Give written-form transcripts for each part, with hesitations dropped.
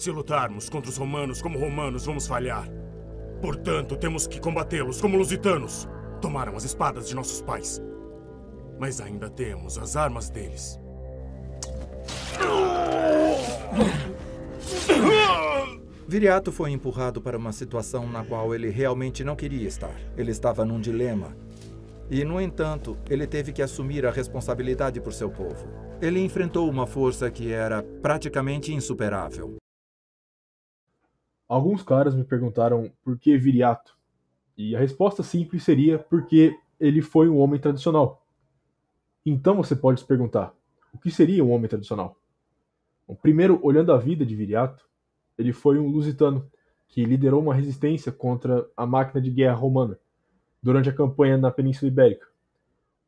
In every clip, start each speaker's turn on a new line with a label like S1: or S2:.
S1: Se lutarmos contra os romanos como romanos, vamos falhar. Portanto, temos que combatê-los como lusitanos. Tomaram as espadas de nossos pais. Mas ainda temos as armas deles.
S2: Viriato foi empurrado para uma situação na qual ele realmente não queria estar. Ele estava num dilema. E, no entanto, ele teve que assumir a responsabilidade por seu povo. Ele enfrentou uma força que era praticamente insuperável.
S3: Alguns caras me perguntaram por que Viriato. E a resposta simples seria porque ele foi um homem tradicional. Então você pode se perguntar, o que seria um homem tradicional? Bom, primeiro, olhando a vida de Viriato, ele foi um lusitano que liderou uma resistência contra a máquina de guerra romana durante a campanha na Península Ibérica.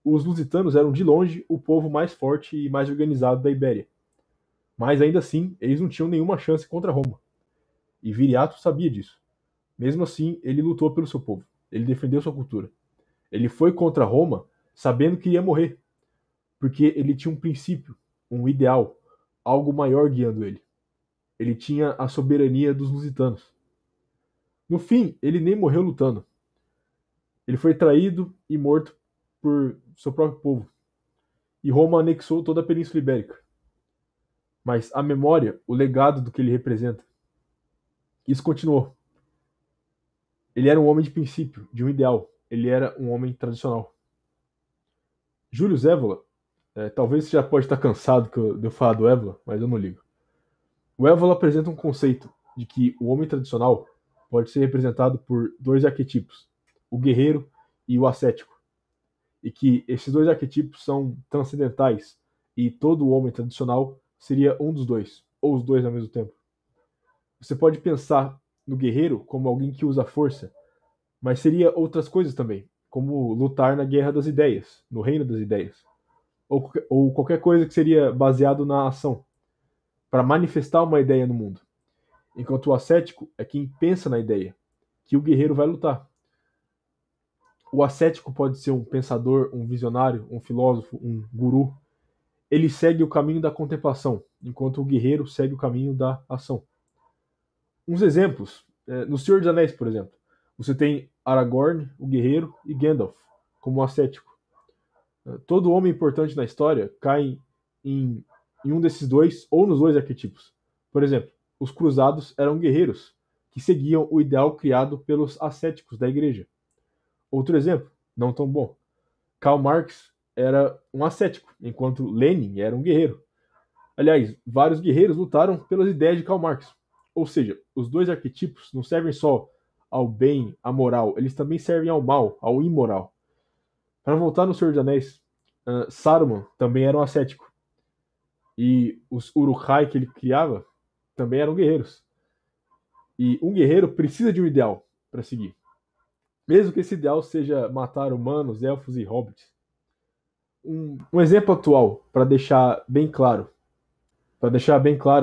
S3: Os lusitanos eram de longe o povo mais forte e mais organizado da Ibéria. Mas ainda assim, eles não tinham nenhuma chance contra Roma. E Viriato sabia disso. Mesmo assim, ele lutou pelo seu povo. Ele defendeu sua cultura. Ele foi contra Roma sabendo que ia morrer. Porque ele tinha um princípio, um ideal, algo maior guiando ele. Ele tinha a soberania dos lusitanos. No fim, ele nem morreu lutando. Ele foi traído e morto por seu próprio povo. E Roma anexou toda a Península Ibérica. Mas a memória, o legado do que ele representa, isso continuou. Ele era um homem de princípio, de um ideal. Ele era um homem tradicional. Júlio Évola, talvez você já pode estar cansado de eu falar do Évola, mas eu não ligo. O Évola apresenta um conceito de que o homem tradicional pode ser representado por dois arquetipos, o guerreiro e o ascético, e que esses dois arquetipos são transcendentais e todo homem tradicional seria um dos dois, ou os dois ao mesmo tempo. Você pode pensar no guerreiro como alguém que usa força, mas seria outras coisas também, como lutar na guerra das ideias, no reino das ideias, ou qualquer coisa que seria baseado na ação, para manifestar uma ideia no mundo. Enquanto o ascético é quem pensa na ideia, que o guerreiro vai lutar. O ascético pode ser um pensador, um visionário, um filósofo, um guru. Ele segue o caminho da contemplação, enquanto o guerreiro segue o caminho da ação. Uns exemplos, no Senhor dos Anéis, por exemplo, você tem Aragorn, o guerreiro, e Gandalf, como ascético. Todo homem importante na história cai em um desses dois ou nos dois arquetipos. Por exemplo, os cruzados eram guerreiros que seguiam o ideal criado pelos ascéticos da igreja. Outro exemplo, não tão bom. Karl Marx era um ascético, enquanto Lenin era um guerreiro. Aliás, vários guerreiros lutaram pelas ideias de Karl Marx. Ou seja, os dois arquetipos não servem só ao bem, à moral, eles também servem ao mal, ao imoral. Para voltar no Senhor dos Anéis, Saruman também era um ascético. E os Uruk-hai que ele criava também eram guerreiros. E um guerreiro precisa de um ideal para seguir. Mesmo que esse ideal seja matar humanos, elfos e hobbits. Um exemplo atual, para deixar bem claro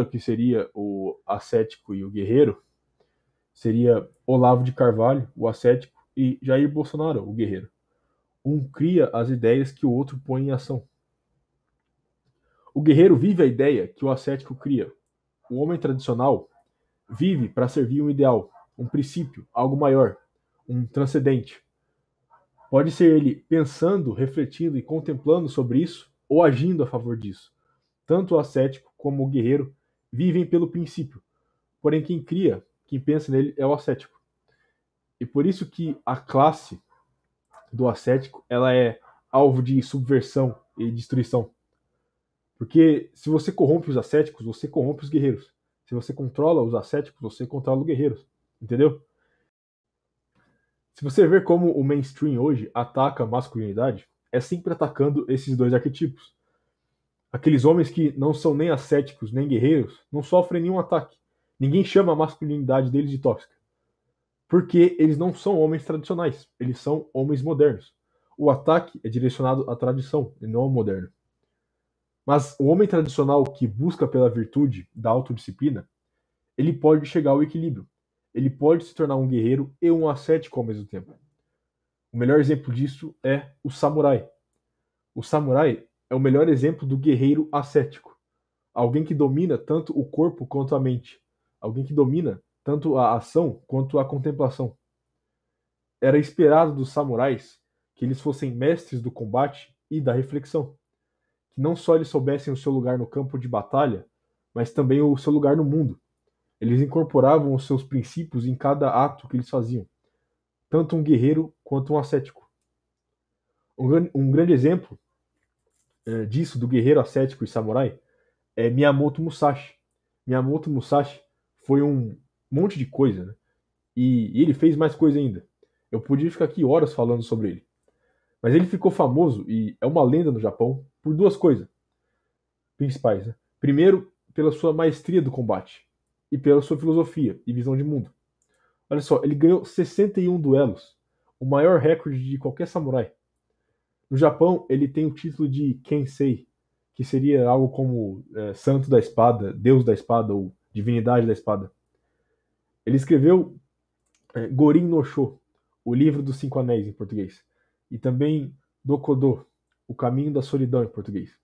S3: que seria o ascético e o guerreiro, seria Olavo de Carvalho, o ascético, e Jair Bolsonaro, o guerreiro. Um cria as ideias que o outro põe em ação. O guerreiro vive a ideia que o ascético cria. O homem tradicional vive para servir um ideal, um princípio, algo maior, um transcendente. Pode ser ele pensando, refletindo e contemplando sobre isso, ou agindo a favor disso. Tanto o ascético como o guerreiro vivem pelo princípio, porém quem cria, quem pensa nele é o ascético. E por isso que a classe do ascético ela é alvo de subversão e destruição. Porque se você corrompe os ascéticos, você corrompe os guerreiros. Se você controla os ascéticos, você controla os guerreiros. Entendeu? Se você ver como o mainstream hoje ataca a masculinidade, é sempre atacando esses dois arquetipos. Aqueles homens que não são nem ascéticos nem guerreiros não sofrem nenhum ataque. Ninguém chama a masculinidade deles de tóxica. Porque eles não são homens tradicionais, eles são homens modernos. O ataque é direcionado à tradição e não ao moderno. Mas o homem tradicional que busca pela virtude da autodisciplina, ele pode chegar ao equilíbrio. Ele pode se tornar um guerreiro e um ascético ao mesmo tempo. O melhor exemplo disso é o samurai. O samurai é o melhor exemplo do guerreiro ascético. Alguém que domina tanto o corpo quanto a mente. alguém que domina tanto a ação quanto a contemplação. Era esperado dos samurais que eles fossem mestres do combate e da reflexão, que não só eles soubessem o seu lugar no campo de batalha, mas também o seu lugar no mundo. Eles incorporavam os seus princípios em cada ato que eles faziam, tanto um guerreiro quanto um ascético. Um grande exemplo disso, do guerreiro ascético e samurai, é Miyamoto Musashi. Miyamoto Musashi foi um monte de coisa, né? E ele fez mais coisa ainda. Eu podia ficar aqui horas falando sobre ele. Mas ele ficou famoso e é uma lenda no Japão por duas coisas principais, né? Primeiro, pela sua maestria do combate e pela sua filosofia e visão de mundo. Olha só, ele ganhou 61 duelos, o maior recorde de qualquer samurai. No Japão, ele tem o título de Kensei, que seria algo como santo da espada, deus da espada ou divindade da espada. Ele escreveu Gorin no Sho, o livro dos Cinco Anéis em português, e também Dokodo, o caminho da solidão em português.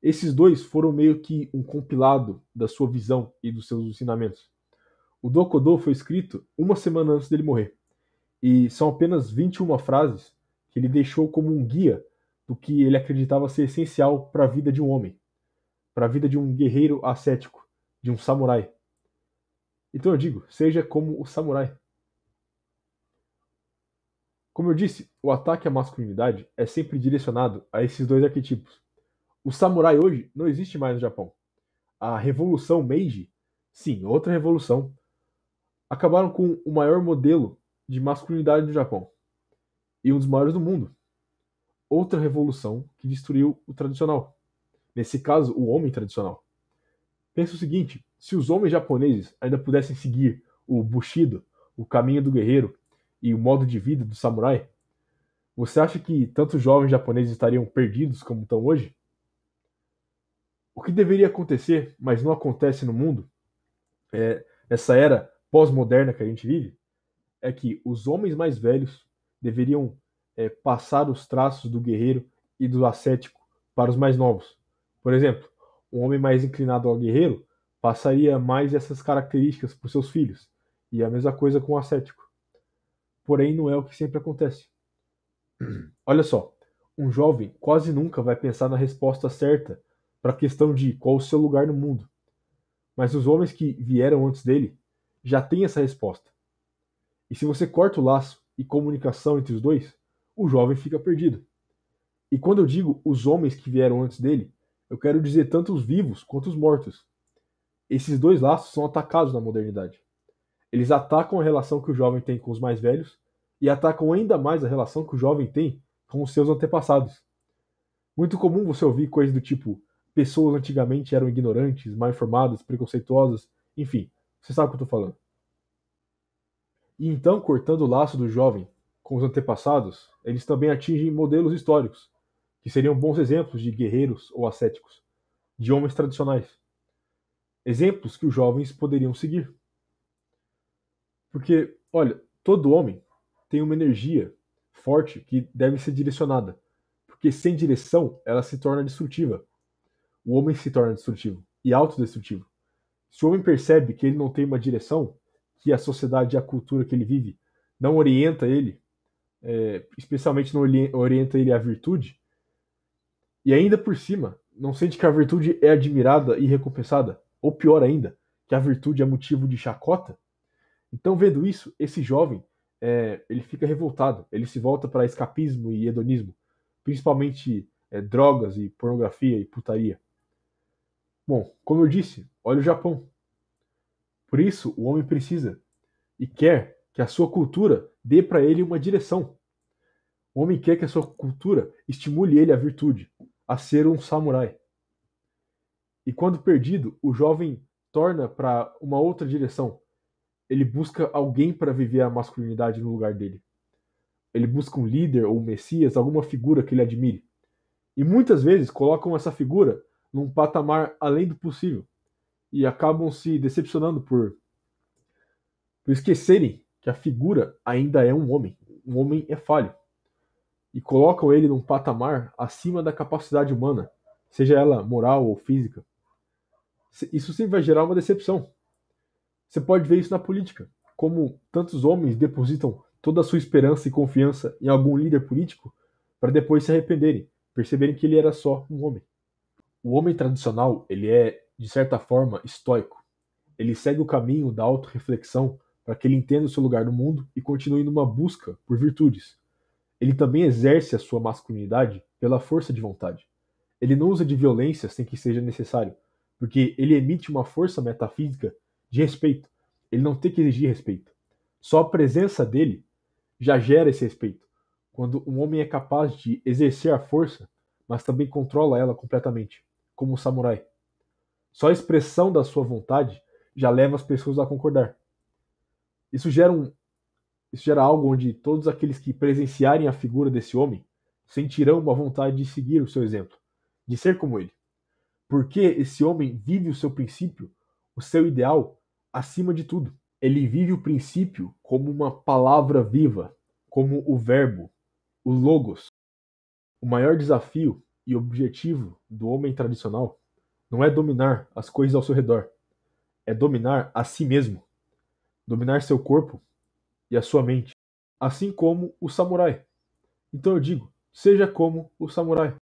S3: Esses dois foram meio que um compilado da sua visão e dos seus ensinamentos. O Dokodo foi escrito uma semana antes dele morrer, e são apenas 21 frases que ele deixou como um guia do que ele acreditava ser essencial para a vida de um homem, para a vida de um guerreiro ascético, de um samurai. Então eu digo, seja como o samurai. Como eu disse, o ataque à masculinidade é sempre direcionado a esses dois arquetipos. O samurai hoje não existe mais no Japão. A Revolução Meiji, sim, outra revolução, acabaram com o maior modelo de masculinidade do Japão e um dos maiores do mundo. Outra revolução que destruiu o tradicional. Nesse caso, o homem tradicional. Pensa o seguinte, se os homens japoneses ainda pudessem seguir o Bushido, o caminho do guerreiro e o modo de vida do samurai, você acha que tantos jovens japoneses estariam perdidos como estão hoje? O que deveria acontecer, mas não acontece no mundo, essa era pós-moderna que a gente vive, é que os homens mais velhos deveriam passar os traços do guerreiro e do ascético para os mais novos. Por exemplo, um homem mais inclinado ao guerreiro passaria mais essas características para os seus filhos, e a mesma coisa com o ascético. Porém, não é o que sempre acontece. Olha só, um jovem quase nunca vai pensar na resposta certa para a questão de qual o seu lugar no mundo. Mas os homens que vieram antes dele já têm essa resposta. E se você corta o laço e comunicação entre os dois, o jovem fica perdido. E quando eu digo os homens que vieram antes dele, eu quero dizer tanto os vivos quanto os mortos. Esses dois laços são atacados na modernidade. Eles atacam a relação que o jovem tem com os mais velhos e atacam ainda mais a relação que o jovem tem com os seus antepassados. Muito comum você ouvir coisas do tipo: pessoas antigamente eram ignorantes, mal informadas, preconceituosas, enfim, você sabe o que eu estou falando. E então, cortando o laço do jovem com os antepassados, eles também atingem modelos históricos, que seriam bons exemplos de guerreiros ou ascéticos, de homens tradicionais. Exemplos que os jovens poderiam seguir. Porque, olha, todo homem tem uma energia forte que deve ser direcionada, porque sem direção ela se torna destrutiva. O homem se torna destrutivo e autodestrutivo. Se o homem percebe que ele não tem uma direção, que a sociedade e a cultura que ele vive não orienta ele, especialmente não orienta ele à virtude, e ainda por cima, não sente que a virtude é admirada e recompensada, ou pior ainda, que a virtude é motivo de chacota, então vendo isso, esse jovem, ele fica revoltado, ele se volta para escapismo e hedonismo, principalmente drogas e pornografia e putaria. Bom, como eu disse, olha o Japão. Por isso, o homem precisa e quer que a sua cultura dê para ele uma direção. O homem quer que a sua cultura estimule ele à virtude, a ser um samurai. E quando perdido, o jovem torna para uma outra direção. Ele busca alguém para viver a masculinidade no lugar dele. Ele busca um líder ou um messias, alguma figura que ele admire. E muitas vezes colocam essa figura num patamar além do possível. E acabam se decepcionando por esquecerem que a figura ainda é um homem. Um homem é falho. E colocam ele num patamar acima da capacidade humana, seja ela moral ou física. Isso sempre vai gerar uma decepção. Você pode ver isso na política, como tantos homens depositam toda a sua esperança e confiança em algum líder político para depois se arrependerem, perceberem que ele era só um homem. O homem tradicional, ele é, de certa forma, estoico. Ele segue o caminho da autorreflexão para que ele entenda o seu lugar no mundo e continue numa busca por virtudes. Ele também exerce a sua masculinidade pela força de vontade. Ele não usa de violência sem que seja necessário, porque ele emite uma força metafísica de respeito. Ele não tem que exigir respeito. Só a presença dele já gera esse respeito. Quando um homem é capaz de exercer a força, mas também controla ela completamente, como um samurai. Só a expressão da sua vontade já leva as pessoas a concordar. Isso gera algo onde todos aqueles que presenciarem a figura desse homem sentirão uma vontade de seguir o seu exemplo, de ser como ele. Porque esse homem vive o seu princípio, o seu ideal, acima de tudo. Ele vive o princípio como uma palavra viva, como o verbo, o logos. O maior desafio e objetivo do homem tradicional não é dominar as coisas ao seu redor, é dominar a si mesmo, dominar seu corpo e a sua mente, assim como o samurai. Então eu digo, seja como o samurai.